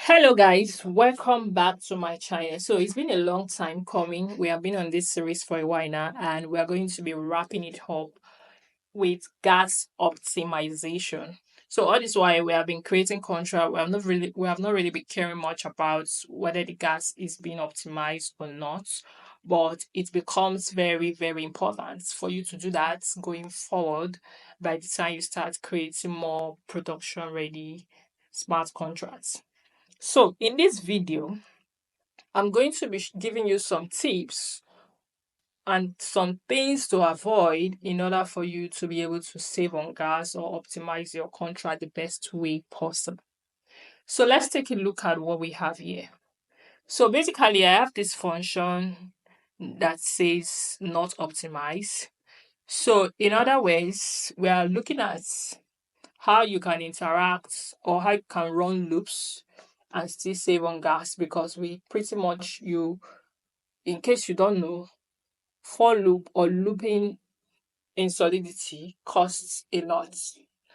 Hello guys, welcome back to my channel. So it's been a long time coming. We have been on this series for a while now and we are going to be wrapping it up with gas optimization. So all this while we have been creating contract, we have not really been caring much about whether the gas is being optimized or not. But it becomes very, very important for you to do that going forward by the time you start creating more production ready smart contracts. So, in this video, I'm going to be giving you some tips and some things to avoid in order for you to be able to save on gas or optimize your contract the best way possible. So, let's take a look at what we have here. So, basically, I have this function that says not optimize. So, in other words, we are looking at how you can interact or how you can run loops and still save on gas because we pretty much in case you don't know, for loop or looping in Solidity costs a lot.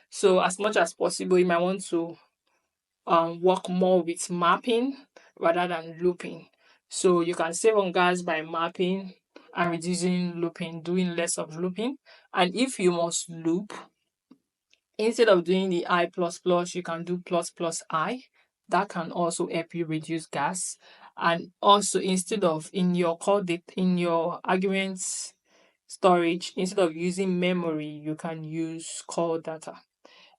So as much as possible, you might want to work more with mapping rather than looping. So you can save on gas by mapping and reducing looping, doing less of looping. And if you must loop, instead of doing the I plus plus, you can do plus plus I. That can also help you reduce gas. And also instead of in your arguments storage, instead of using memory, you can use call data.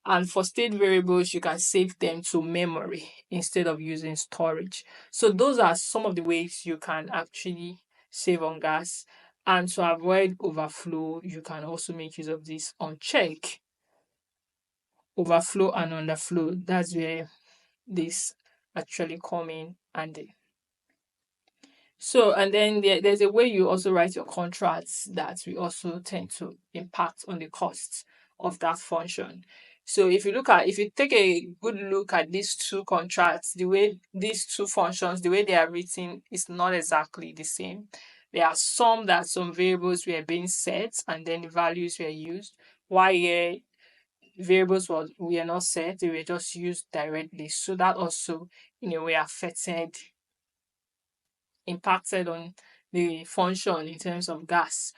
And for state variables, you can save them to memory instead of using storage. So those are some of the ways you can actually save on gas. And to avoid overflow, you can also make use of this on check overflow and underflow. That's where this actually come in handy. So, and then there's a way you also write your contracts that will also tend to impact on the cost of that function. So, if you take a good look at these two contracts, the way these two functions, the way they are written is not exactly the same. There are some variables were being set and then the values were used. While here variables were not set, they were just used directly. So that also in a way impacted on the function in terms of gas.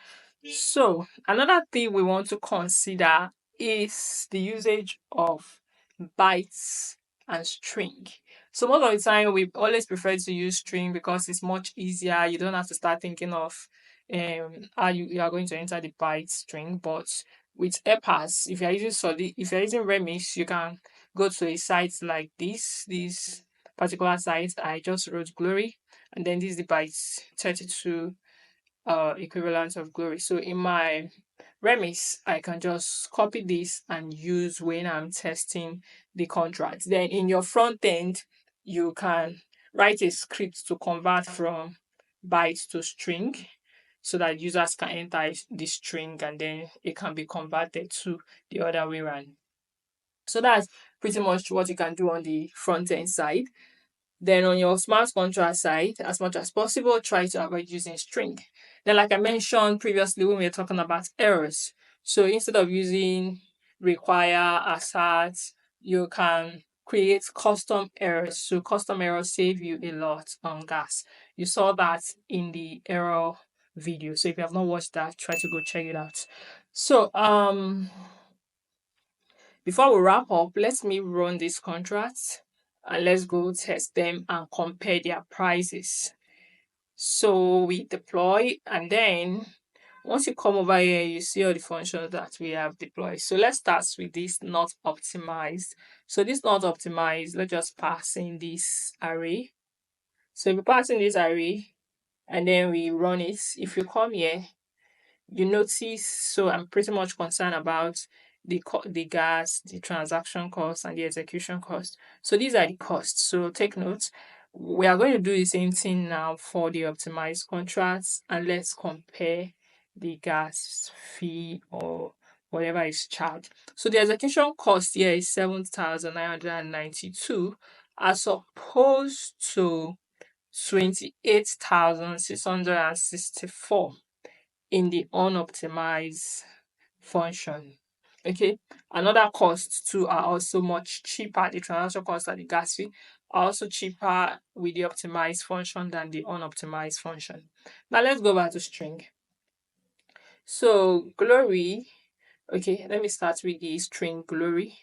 So another thing we want to consider is the usage of bytes and string. So most of the time we always prefer to use string because it's much easier. You don't have to start thinking of how you are going to enter the byte string. But with EPAS, if you're using Remix, you can go to a site like this particular site. I just wrote Glory, and then this is the bytes 32 equivalent of Glory. So in my Remix, I can just copy this and use when I'm testing the contract. Then in your front end, you can write a script to convert from byte to string so that users can enter the string and then it can be converted to the other way around. So that's pretty much what you can do on the front end side. Then on your smart contract side, as much as possible, try to avoid using string. Then, like I mentioned previously when we were talking about errors, so instead of using require, assert, you can create custom errors. So custom errors save you a lot on gas. You saw that in the error video. So if you have not watched that, try to go check it out. So before we wrap up, let me run these contracts and let's go test them and compare their prices. So we deploy, and then once you come over here, you see all the functions that we have deployed. So let's start with this not optimized. So this not optimized, let's just pass in this array. So if we pass in this array and then we run it, if you come here, you notice, so I'm pretty much concerned about the gas, the transaction cost, and the execution cost. So these are the costs. So take note. We are going to do the same thing now for the optimized contracts, and let's compare the gas fee or whatever is charged. So the execution cost here is 7,992 as opposed to 28,664 in the unoptimized function. Okay, another costs too are also much cheaper. The transaction cost and the gas fee are also cheaper with the optimized function than the unoptimized function. Now let's go back to string. So glory, okay, let me start with the string glory.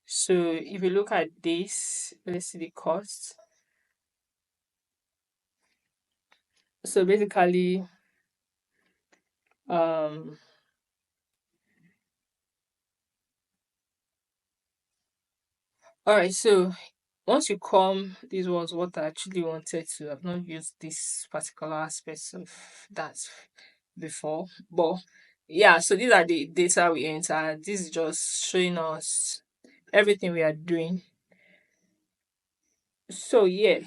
So if you look at this, let's see the cost. So basically, um, all right. So once you come, this was what I actually wanted to. I've not used this particular aspects of that before, but yeah. So these are the data we enter. This is just showing us everything we are doing. So yeah,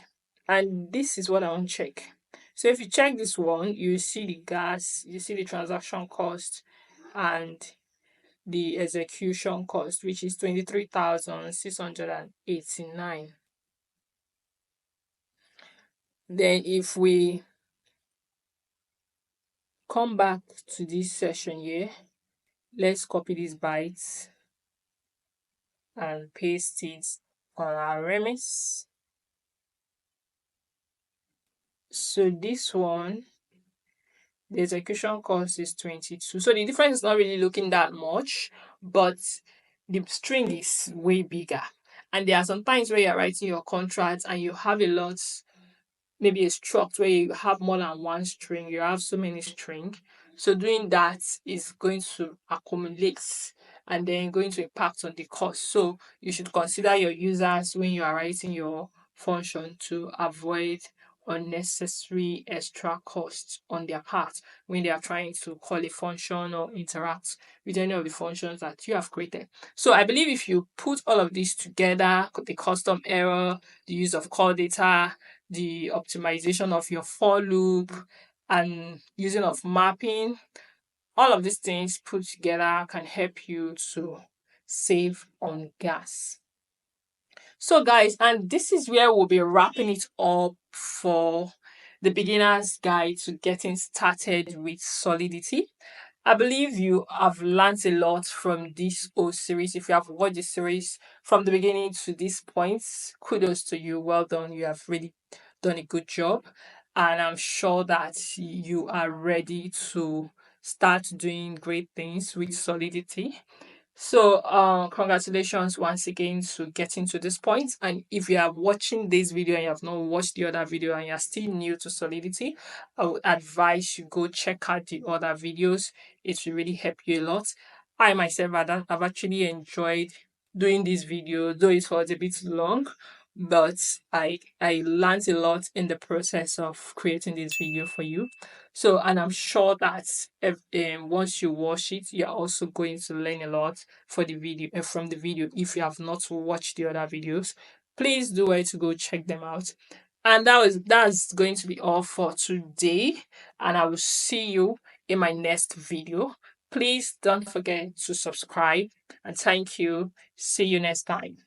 and this is what I want to check. So if you check this one, you see the gas, you see the transaction cost, and the execution cost, which is 23,689. Then if we come back to this session here, let's copy these bytes and paste it on our remis. So this one, the execution cost is 22. So the difference is not really looking that much, but the string is way bigger. And there are some times where you're writing your contract and you have a lot, maybe a struct where you have more than one string, you have so many string. So doing that is going to accumulate and then going to impact on the cost. So you should consider your users when you are writing your function to avoid unnecessary extra costs on their part when they are trying to call a function or interact with any of the functions that you have created. So I believe if you put all of this together, the custom error, the use of call data, the optimization of your for loop, and using of mapping, all of these things put together can help you to save on gas. So, guys, and this is where we'll be wrapping it up for the beginner's guide to getting started with Solidity. I believe you have learned a lot from this whole series. If you have watched the series from the beginning to this point, kudos to you. Well done. You have really done a good job. And I'm sure that you are ready to start doing great things with Solidity. So, congratulations once again to getting to this point. And if you are watching this video and you have not watched the other video and you're still new to Solidity, I would advise you go check out the other videos. It will really help you a lot. I myself, I've actually enjoyed doing this video, though it was a bit long, but I learned a lot in the process of creating this video for you. So, and I'm sure that if, once you watch it, you're also going to learn a lot for the video from the video. If you have not watched the other videos, please do wait to go check them out. And that's going to be all for today. And I will see you in my next video. Please don't forget to subscribe and thank you. See you next time.